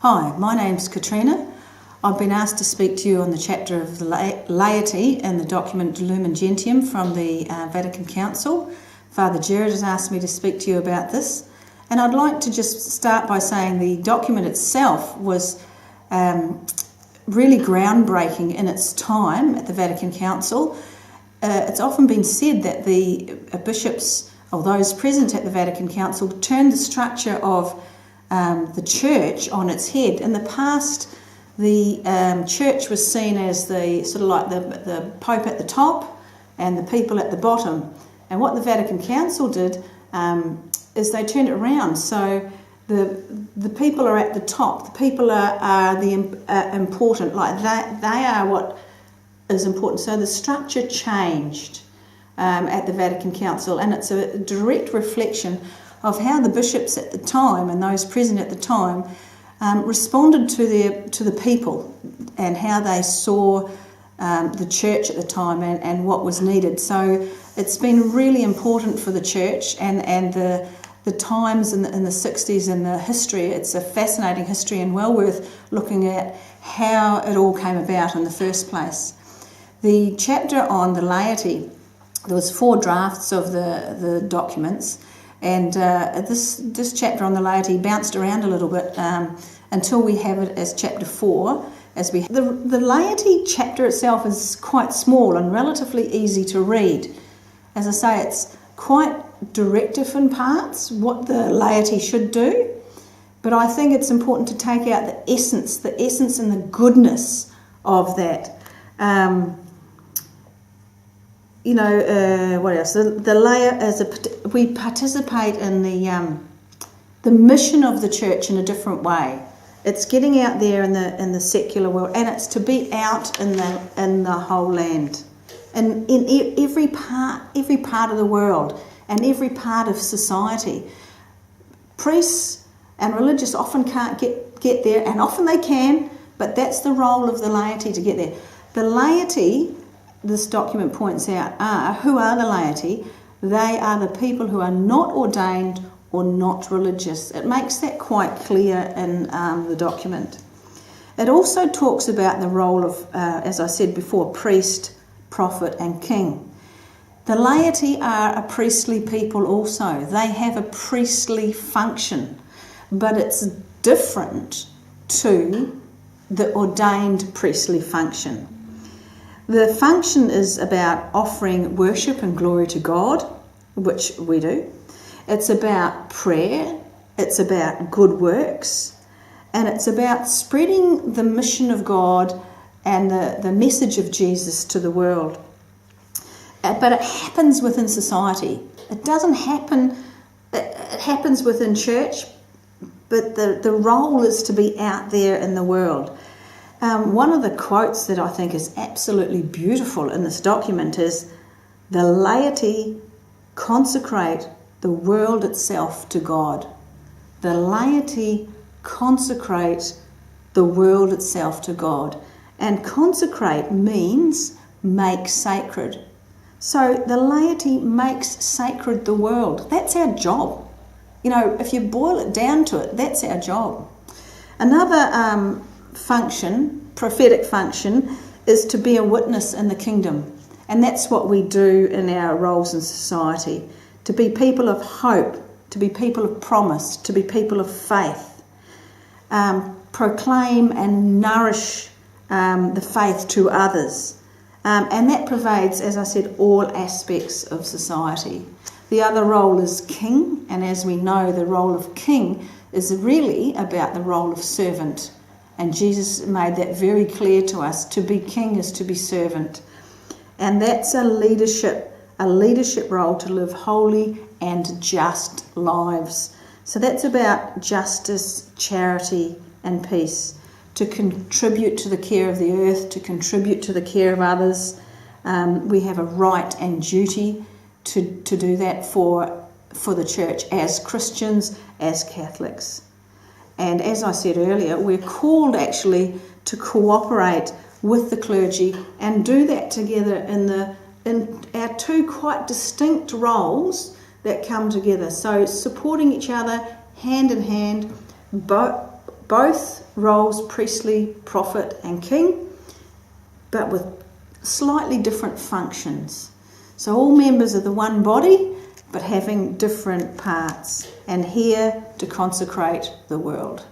Hi, my name's Katrina. I've been asked to speak to you on the chapter of the Laity in the document Lumen Gentium from the Vatican Council. Father Jared has asked me to speak to you about this, and I'd like to just start by saying the document itself was really groundbreaking in its time at the Vatican Council. It's often been said that the bishops or those present at the Vatican Council turned the structure of the church on its head. In the past, the church was seen as the sort of like the Pope at the top and the people at the bottom. And what the Vatican Council did is they turned it around. So the people are at the top. The people are the important. Like they are what is important. So the structure changed at the Vatican Council, and it's a direct reflection of how the bishops at the time and those present at the time responded to the people and how they saw the church at the time and what was needed. So it's been really important for the church and the times in the 60s and the history. It's a fascinating history and well worth looking at how it all came about in the first place. The chapter on the laity, there was 4 drafts of the documents, and this chapter on the laity bounced around a little bit until we have it as chapter 4. The laity chapter itself is quite small and relatively easy to read. As I say, it's quite directive in parts, what the laity should do, but I think it's important to take out the essence and the goodness of that. What else? We participate in the mission of the church in a different way. It's getting out there in the secular world, and it's to be out in the whole land, and in every part of the world and every part of society. Priests and religious often can't get there, and often they can, but that's the role of the laity to get there. The laity, this document points out, who are the laity? They are the people who are not ordained or not religious. It makes that quite clear in the document. It also talks about the role of, as I said before, priest, prophet and king. The laity are a priestly people also. They have a priestly function, but it's different to the ordained priestly function. The function is about offering worship and glory to God, which we do. It's about prayer, it's about good works, and it's about spreading the mission of God and the message of Jesus to the world. But it happens within society. It doesn't happen, it happens within church, but the role is to be out there in the world. One of the quotes that I think is absolutely beautiful in this document is, "The laity consecrate the world itself to God." The laity consecrate the world itself to God. And consecrate means make sacred. So the laity makes sacred the world. That's our job. If you boil it down to it, that's our job. Another function, prophetic function, is to be a witness in the kingdom. And that's what we do in our roles in society. To be people of hope, to be people of promise, to be people of faith. Proclaim and nourish the faith to others. And that pervades, as I said, all aspects of society. The other role is king, and as we know, the role of king is really about the role of servant. And Jesus made that very clear to us. To be king is to be servant. And that's a leadership role, to live holy and just lives. So that's about justice, charity and peace. To contribute to the care of the earth, to contribute to the care of others. We have a right and duty to do that for the church as Christians, as Catholics. And as I said earlier, we're called actually to cooperate with the clergy and do that together in our 2 quite distinct roles that come together. So supporting each other hand in hand, both roles, priestly, prophet and king, but with slightly different functions. So all members of the one body, but having different parts, and here to consecrate the world.